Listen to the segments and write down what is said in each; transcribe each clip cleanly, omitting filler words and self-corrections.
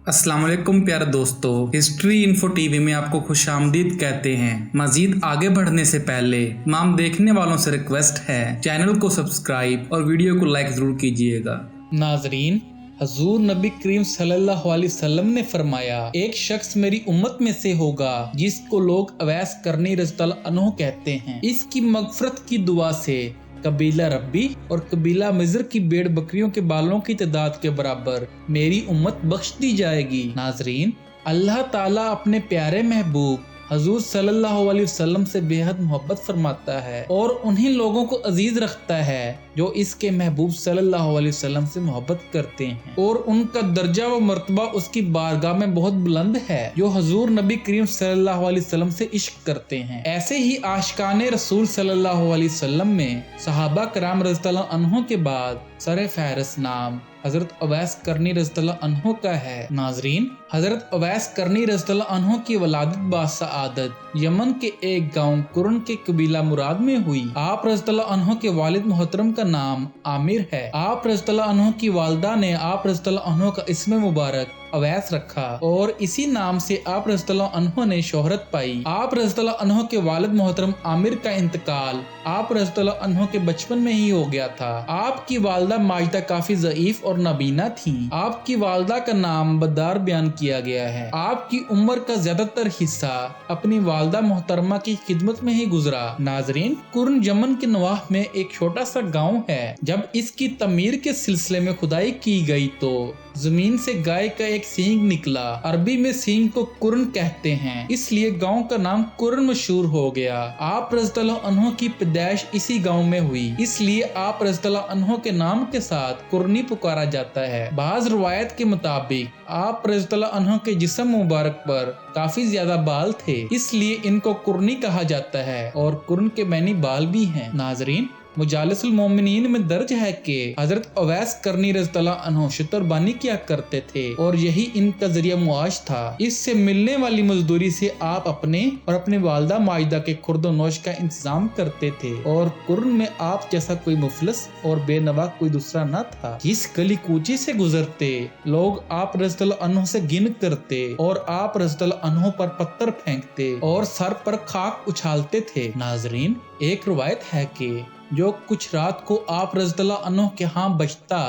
अस्सलाम वालेकुम प्यारे दोस्तों, हिस्ट्री इन्फो टीवी में आपको खुश आमदीद कहते हैं। मजीद आगे बढ़ने से पहले तमाम देखने वालों से रिक्वेस्ट है, चैनल को सब्सक्राइब और वीडियो को लाइक जरूर कीजिएगा। नाजरीन, हजूर नबी करीम सल्लल्लाहु अलैहि वसल्लम ने फरमाया, एक शख्स मेरी उम्मत में से होगा जिसको लोग अवैस करनी रज़ियल्लाहु अन्हु कहते हैं। इसकी मगफरत की दुआ से कबीला रब्बी और कबीला मिज़र की भेड़ बकरियों के बालों की तादाद के बराबर मेरी उम्मत बख्श दी जाएगी। नाजरीन, अल्लाह ताला अपने प्यारे महबूब हजूर सल्लल्लाहु अलैहि वसल्लम से बेहद मोहब्बत फरमाता है और उन्हीं लोगों को अजीज रखता है जो इसके महबूब सल्लल्लाहु अलैहि वसल्लम से मोहब्बत करते हैं, और उनका दर्जा व मर्तबा उसकी बारगाह में बहुत बुलंद है जो हजूर नबी करीम सल्लल्लाहु अलैहि वसल्लम से इश्क करते हैं। ऐसे ही आशिकाने रसूल सल्लल्लाहु अलैहि वसल्लम में सहाबा कराम रज़ियल्लाहु अन्हुम के बाद सर फहरिस्त नाम हजरत अवैस करनी रज़ियल्लाहु अन्हु का है। नाजरीन, हजरत अवैस करनी रज़ियल्लाहु अन्हु की वलादत बासआदत यमन के एक गांव कुरन के कबीला मुराद में हुई। आप रज़ियल्लाहु अन्हु के वालिद मोहतरम का नाम आमिर है। आप रज़ियल्लाहु अन्हु की वालदा ने आप रज़ियल्लाहु अन्हु का इस्म मुबारक अवैस रखा और इसी नाम से आप रज़ियल्लाहु अन्हु ने शोहरत पाई। आप रज़ियल्लाहु अन्हु के वालिद मोहतरम आमिर का इंतकाल आप रज़ियल्लाहु अन्हु के बचपन में ही हो गया था। आपकी वालदा माजिदा काफी ज़ईफ और नाबीना थी। आपकी वालदा का नाम बद्दार बयान किया गया है। आपकी उम्र का ज्यादातर हिस्सा अपनी वालदा मोहतरमा की खिदमत में ही गुजरा। नाजरीन, कुर्न यमन के नवाह में एक छोटा सा गाँव है। जब इसकी तमीर के सिलसिले में खुदाई की गई तो जमीन से गाय का एक सींग निकला। अरबी में सींग को कुर्न कहते हैं, इसलिए गांव का नाम कुर्न मशहूर हो गया। आप रज़ियल्लाहु अन्हु की पैदाइश इसी गांव में हुई, इसलिए आप रज़ियल्लाहु अन्हु के नाम के साथ कुर्नी पुकारा जाता है। बाज रवायत के मुताबिक आप रज़ियल्लाहु अन्हु के जिस्म मुबारक पर काफी ज्यादा बाल थे, इसलिए इनको कुर्नी कहा जाता है और कुर्न के मैनी बाल भी हैं। नाजरीन, मुजालिसुल मोमिनीन में दर्ज है कि हजरत अवैस करनी रज़ियल्लाहु अन्हु शुतरबानी किया करते थे और यही इनका जरिया मुआश था। इससे मिलने वाली मजदूरी से आप अपने और अपने वालदा माजिदा के खुर्दो नोश का इंतजाम करते थे और कुर्न में आप जैसा कोई मुफलिस और बेनवा कोई दूसरा न था। जिस गली कूची से गुजरते लोग आप रज़ियल्लाहु अन्हु से गिन करते और आप रज़ियल्लाहु अन्हु पर पत्थर फेंकते और सर पर खाक उछालते थे। नाजरीन, एक रवायत है कि जो कुछ रात को आप रज़ियल्लाहु अन्हु के यहाँ बचता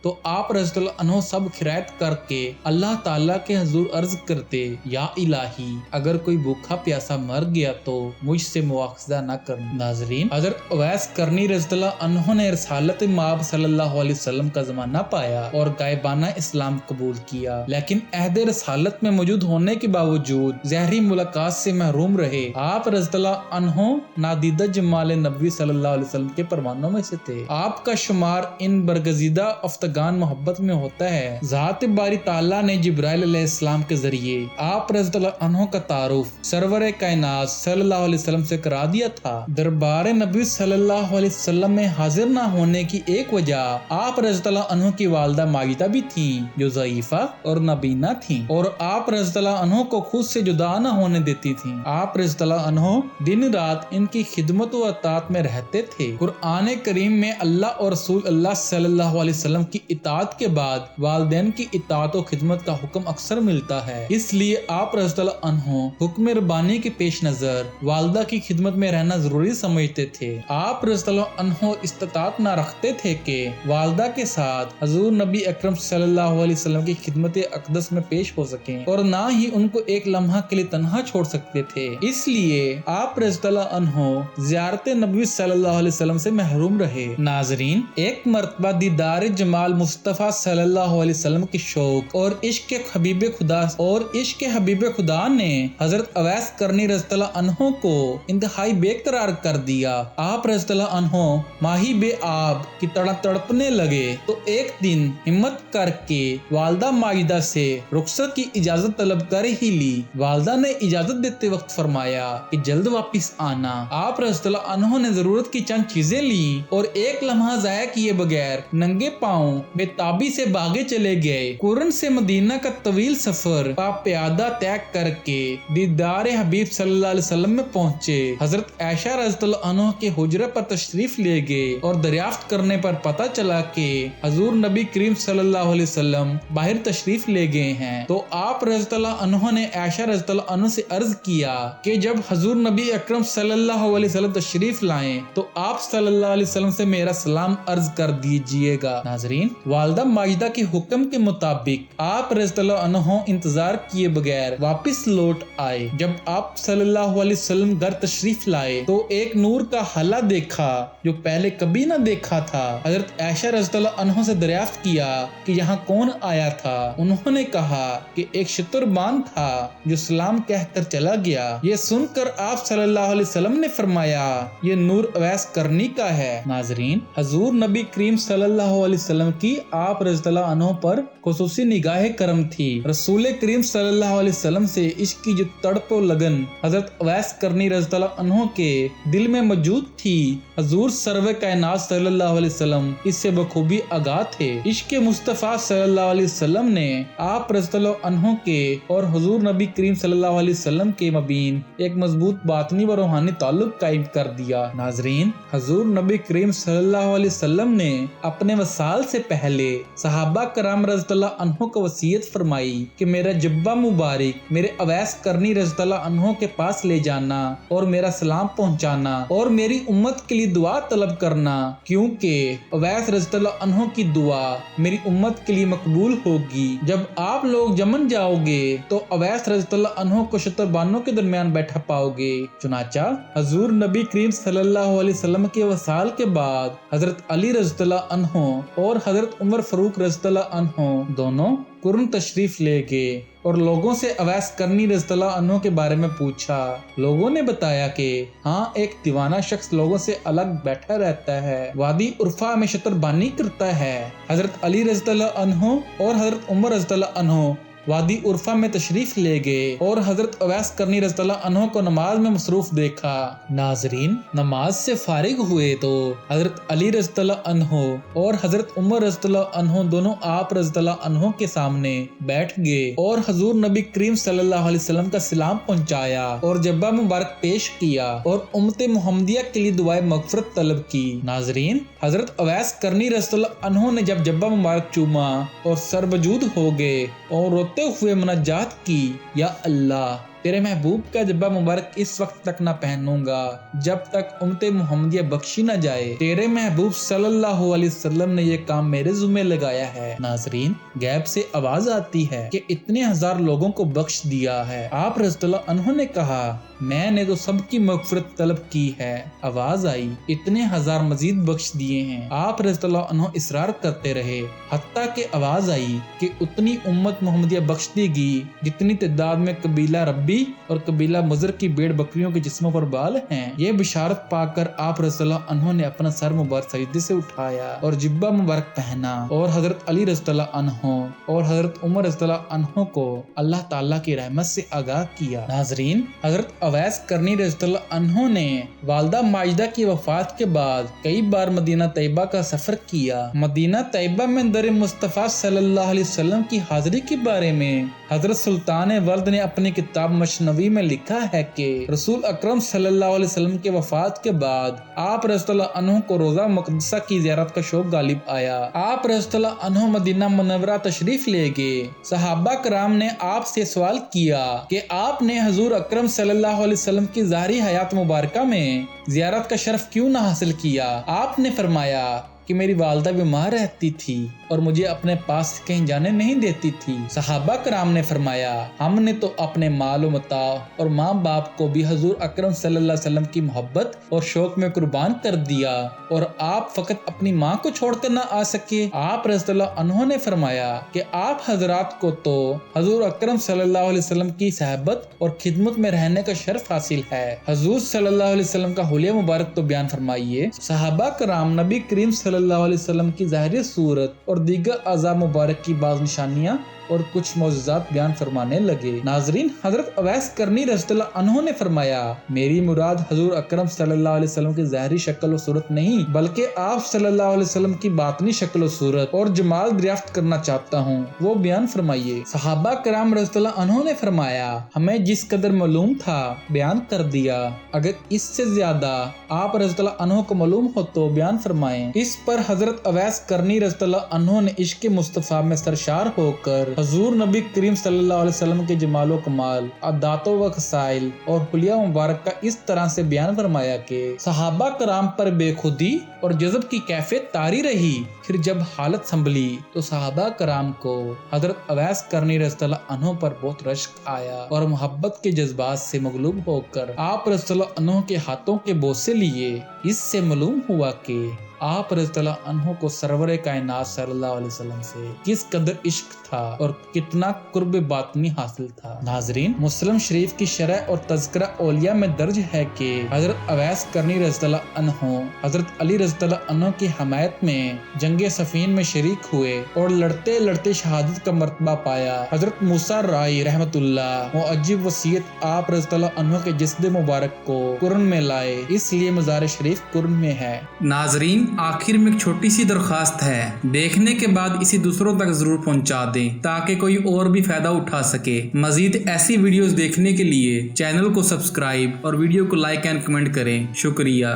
तो आप रज़ियल्लाहु अन्हु सब खिरायत करके अल्लाह ताला के हुजूर अर्ज करते, या इलाही, अगर कोई भूखा प्यासा मर गया तो मुझसे मुआखज़ा न करना। नाजरीन, हज़रत अवैस करनी रज़ियल्लाहु अन्हु ने रसालत माब सल्लल्लाहु अलैहि वसल्लम का ज़माना पाया और गायबाना इस्लाम कबूल किया, लेकिन अहद रसालत में मौजूद होने के बावजूद ज़हरी मुलाकात से महरूम रहे। आप रज़ियल्लाहु अन्हु नादीदा जमाल नबी सल्लल्लाहु अलैहि वसल्लम के परवानों में से थे। आपका शुमार इन बरगजीदा गान मोहब्बत में होता है। ज़ात बारी ताला ने जिब्राइल अलैहिस्सलाम के जरिए आप रज़ियल्लाहु अन्हु का तारुफ सरवरे कायनात सल्लल्लाहु अलैहि वसल्लम से करा दिया था। दरबार नबी सल्लल्लाहु अलैहि वसल्लम में हाजिर न होने की एक वजह आप रज़ियल्लाहु अन्हु की वालदा माजिदा भी थी जो ज़ईफा और नबीना थी और आप रज़ियल्लाहु अन्हु को खुद से जुदा न होने देती थी। आप रज़ियल्लाहु अन्हु दिन रात इनकी खिदमत व अतात में रहते थे। कुरान करीम में अल्लाह और रसूल अल्लाह सल्लल्लाहु अलैहि वसल्लम की इताअत के बाद वालिदैन की इताअत और खिदमत का हुक्म अक्सर मिलता है, इसलिए आप रज़ियल्लाहु अन्हु हुक्म रब्बानी के पेश नजर वालदा की खिदमत में रहना जरूरी समझते थे। आप रज़ियल्लाहु अन्हु इस्तिताअत न रखते थे कि वालदा के साथ हजूर नबी अकरम सल्लल्लाहु अलैहि वसल्लम की खिदमत अक़दस में पेश हो सकें और ना ही उनको एक लम्हा के लिए तन्हा छोड़ सकते थे, इसलिए आप रज़ियल्लाहु अन्हु ज़ियारत नबी सल्लल्लाहु अलैहि वसल्लम से महरूम रहे। नाजरीन, एक मर्तबा दीदार जमाल मुस्तफ़ा सल्लल्लाहु अलैहि वसल्लम की शौक और इश्क हबीब खुदा ने हजरत अवैस करनी रज़ियल्लाहु अन्हु को इंतहाई बेकरार कर दिया। आप रज़ियल्लाहु अन्हु माही बे आब की तरह तड़पने लगे तो एक दिन हिम्मत करके वालदा माजिदा से रुखसत की इजाजत तलब कर ही ली। वालदा ने इजाजत देते वक्त फरमाया कि जल्द वापिस आना। आप रज़ियल्लाहु अन्हु ने जरूरत की चंद चीजें ली और एक लम्हा ज़ाया किए बगैर नंगे पाँव बेताबी से भागे चले गए। कुरन से मदीना का तवील सफर प्यादा तय करके दीदार हबीब सल्लल्लाहु अलैहि वसल्लम में पहुंचे। हजरत आयशा रज़ियल्लाहु अन्हा के हुजरे पर तशरीफ ले गए और दरियाफ्त करने पर पता चला कि हजूर नबी करीम सल्लल्लाहु अलैहि वसल्लम बाहर तशरीफ ले गए हैं। तो आप रज़ियल्लाहु अन्हा ने आयशा रज़ियल्लाहु अन्हा से अर्ज किया कि जब हजूर नबी अकरम सल्लल्लाहु अलैहि वसल्लम तशरीफ लाएं तो आप सल्लल्लाहु अलैहि वसल्लम से मेरा सलाम अर्ज कर दीजिएगा। नाजरीन, वालिदा माजिदा के हुक्म के मुताबिक आप रज़ियल्लाहु अन्हा इंतजार किए बगैर वापस लौट आए। जब आप सल्लल्लाहु अलैहि वसल्लम घर तशरीफ लाए तो एक नूर का हला देखा जो पहले कभी न देखा था। हजरत आयशा रज़ियल्लाहु अन्हा से दरियाफ्त किया कि यहाँ कौन आया था। उन्होंने कहा कि एक शतुरबान था जो सलाम कहकर चला गया। ये सुनकर आप सल्लल्लाहु अलैहि वसल्लम ने फरमाया ये नूर अवैस करनी का है। नाजरीन, हजूर नबी करीम सल्लल्लाहु अलैहि वसल्लम की आप रज़ियल्लाहु अन्हु पर खुसूसी निगाह करम थी। रसूल करीम सल्लल्लाहु अलैहि वसल्लम से इश्क की जो तड़प और लगन हजरत अवैस करनी रज़ियल्लाहु अन्हु के दिल में मौजूद थी, हजूर सर्व कायनात सल्लल्लाहु अलैहि वसल्लम इससे बखूबी आगाह थे। इश्क मुस्तफ़ा सल्लल्लाहु अलैहि वसल्लम ने आप रज़ियल्लाहु अन्हु के और हुजूर नबी करीम सल्लल्लाहु अलैहि वसल्लम के मबीन एक मजबूत बातनी व रूहानी ताल्लुक कायम कर दिया। नाजरीन, हजूर नबी करीम सल्लल्लाहु अलैहि वसल्लम ने अपने वसाल से पहले सहाबा कराम रज़ियल्लाहु अन्हु को वसीयत फरमाई कि मेरा जब्बा मुबारक मेरे अवैस करनी रज़ियल्लाहु अन्हु के पास ले जाना और मेरा सलाम पहुंचाना और मेरी उम्मत के लिए दुआ तलब करना, क्योंकि अवैस रज़ियल्लाहु अन्हु की दुआ मेरी उम्मत के लिए मकबूल होगी। जब आप लोग यमन जाओगे तो अवैस रज़ियल्लाहु अन्हु को शतरबानों के दरमियान बैठा पाओगे। चुनाचा हजूर नबी करीम सल्लल्लाहु अलैहि वसल्लम के वसाल के बाद हजरत अली रज़ियल्लाहु अन्हु और हजरत उमर फारूक रज़ियल्लाहु अन्हु दोनों कुरन तशरीफ ले गए और लोगों से अवैस करनी रज़ियल्लाहु अन्हु के बारे में पूछा। लोगों ने बताया कि हाँ, एक दीवाना शख्स लोगों से अलग बैठा रहता है, वादी उर्फा में शतरबानी करता है। हजरत अली रज़ियल्लाहु अन्हु और हजरत उमर रज़ियल्लाहु अन्हु वादी उर्फा में तशरीफ ले गए और हजरत अवैस करनी रज़ियल्लाहु अन्हु को नमाज में मसरूफ देखा। नाजरीन, नमाज से फारिग हुए तो हजरत अली रज़ियल्लाहु अन्हु और हजरत उमर रज़ियल्लाहु अन्हु दोनों आप रज़ियल्लाहु अन्हु के सामने बैठ गए और हजूर नबी करीम सल्लल्लाहु अलैहि वसल्लम का सलाम पहुंचाया और जब्बा मुबारक पेश किया और उम्मत मुहम्मदिया के लिए दुआए मगफरत तलब की। नाजरीन, हजरत अवैस करनी रज़ियल्लाहु अन्हु ने जब जब्बा मुबारक चूमा और सरबजूद हो गए और रोते हुए मुनाजात की, या अल्लाह, तेरे महबूब का जब्बा मुबारक इस वक्त तक न पहनूंगा जब तक उम्मत मुहम्मदिया बख्शी न जाए। तेरे महबूब सल्लल्लाहु अलैहि वसल्लम ने ये काम मेरे ज़िम्मे लगाया है। नाजरीन, गैब से आवाज आती है कि इतने हजार लोगों को बख्श दिया है। आप रज़ियल्लाहु अन्हु ने कहा, मैंने तो सबकी मगफरत तलब की है। आवाज आई, इतने हजार मजीद बख्श दिए हैं। आप रज़ियल्लाहु अन्हु इसरार करते रहे, हत्ता कि आवाज आई कि उतनी उम्मत मुहम्मदिया बख्श देगी जितनी तादाद में कबीला रब्बी और कबीला मुज़र की भेड़ बकरियों के जिस्मों पर बाल हैं। ये बिशारत पाकर आप रज़ियल्लाहु अन्हु ने अपना सर मुबारक सजदे से उठाया और जिब्बा मुबारक पहना और हजरत अली रज़ियल्लाहु अन्हु और हजरत उमर रज़ियल्लाहु अन्हु को अल्लाह ताला की रहमत से आगाह किया। नाजरीन, हजरत अवैस करनी रज़ियल्लाहु अन्हु ने वालिदा माजिदा की वफात के बाद कई बार मदीना तैयबा का सफर किया। मदीना तैयबा में दर मुस्तफ़ा सल्लल्लाहु अलैहि वसल्लम की हाजिरी के बारे में हजरत सुल्तान वर्द ने अपनी किताब मशनवी में लिखा है कि रसूल अकरम सल्लल्लाहु अलैहि वसल्लम के वफात के बाद आप रज़ियल्लाहु अन्हु को रोज़ा मुक़द्दसा की ज़ियारत का शौक गालिब आया। आप रज़ियल्लाहु अन्हु मदीना मुनव्वरा तशरीफ ले गए। सहाबा कराम ने आपसे सवाल किया कि आपने हजूर अकरम सल्लल्लाहु अलैहि वसल्लम की ज़ाहिरी हयात मुबारका में ज़ियारत का शरफ क्यों न हासिल किया। आपने फरमाया कि मेरी वालिदा बीमार रहती थी और मुझे अपने पास कहीं जाने नहीं देती थी। सहाबा कराम ने फरमाया, हमने तो अपने माल व मता और माँ बाप को भी हजूर अकरम सल्लल्लाहु अलैहि वसल्लम की मोहब्बत और शौक में कुर्बान कर दिया और आप फकत अपनी माँ को छोड़कर न आ सके। आप रज़ियल्लाहु अन्हु ने फरमाया कि आप हजरात को तो हजूर अकरम सल्लल्लाहु अलैहि वसल्लम की सहबत और खिदमत में रहने का शर्फ हासिल है। हजूर सल्लल्लाहु अलैहि वसल्लम का हुलिया मुबारक तो बयान फरमाइए। सहाबा कराम नबी करीम सल्लल्लाहु अलैहि वसल्लम की ज़ाहिरी सूरत और दीगर अज़ा मुबारक की बाज़ निशानियाँ اور کچھ معجزات بیان فرمانے لگے۔ ناظرین، حضرت اویس کرنی رضی اللہ عنہ نے فرمایا، میری مراد حضور اکرم صلی اللہ علیہ وسلم کی ظاہری شکل و صورت نہیں بلکہ آپ صلی اللہ علیہ وسلم کی باطنی شکل و صورت اور جمال دریافت کرنا چاہتا ہوں، وہ بیان فرمائیے۔ صحابہ کرام رضی اللہ عنہ نے فرمایا، ہمیں جس قدر معلوم تھا بیان کر دیا، اگر اس سے زیادہ آپ رضی اللہ عنہ کو معلوم ہو تو بیان فرمائیں۔ اس پر حضرت اویس کرنی رضی اللہ عنہ نے عشق مصطفیٰ میں سرشار ہو کر حضور نبی کریم صلی اللہ علیہ وسلم کے جمال و کمال، عادات و خصائل اور حلیہ مبارک کا اس طرح سے بیان فرمایا کہ صحابہ کرام پر بے خودی اور جذب کی کیفیت طاری رہی۔ پھر جب حالت سنبھلی تو صحابہ کرام کو حضرت اویس کرنی رضی اللہ عنہ پر بہت رشک آیا اور محبت کے جذبات سے مغلوب ہو کر آپ رضی اللہ عنہ کے ہاتھوں کے بوسے لیے۔ اس سے معلوم ہوا کہ آپ رضی اللہ عنہ کو سرور کائنات صلی اللہ علیہ وسلم سے کس قدر عشق تھا اور کتنا قرب باطنی حاصل تھا۔ ناظرین، مسلم شریف کی شرح اور تذکرہ اولیاء میں درج ہے کہ حضرت اویس کرنی رضی اللہ عنہ حضرت علی رضی اللہ عنہ کی حمایت میں جنگ صفین میں شریک ہوئے اور لڑتے لڑتے شہادت کا مرتبہ پایا۔ حضرت موسیٰ رائی رحمت اللہ وہ عجیب وصیت آپ رضی اللہ عنہ کے جسد مبارک کو قرن میں لائے، اس لیے مزار شریف قرن میں ہے۔ ناظرین، آخر میں ایک چھوٹی سی درخواست ہے، دیکھنے کے بعد اسے دوسروں تک ضرور پہنچا دیں تاکہ کوئی اور بھی فائدہ اٹھا سکے۔ مزید ایسی ویڈیوز دیکھنے کے لیے چینل کو سبسکرائب اور ویڈیو کو لائک اینڈ کمنٹ کریں۔ شکریہ۔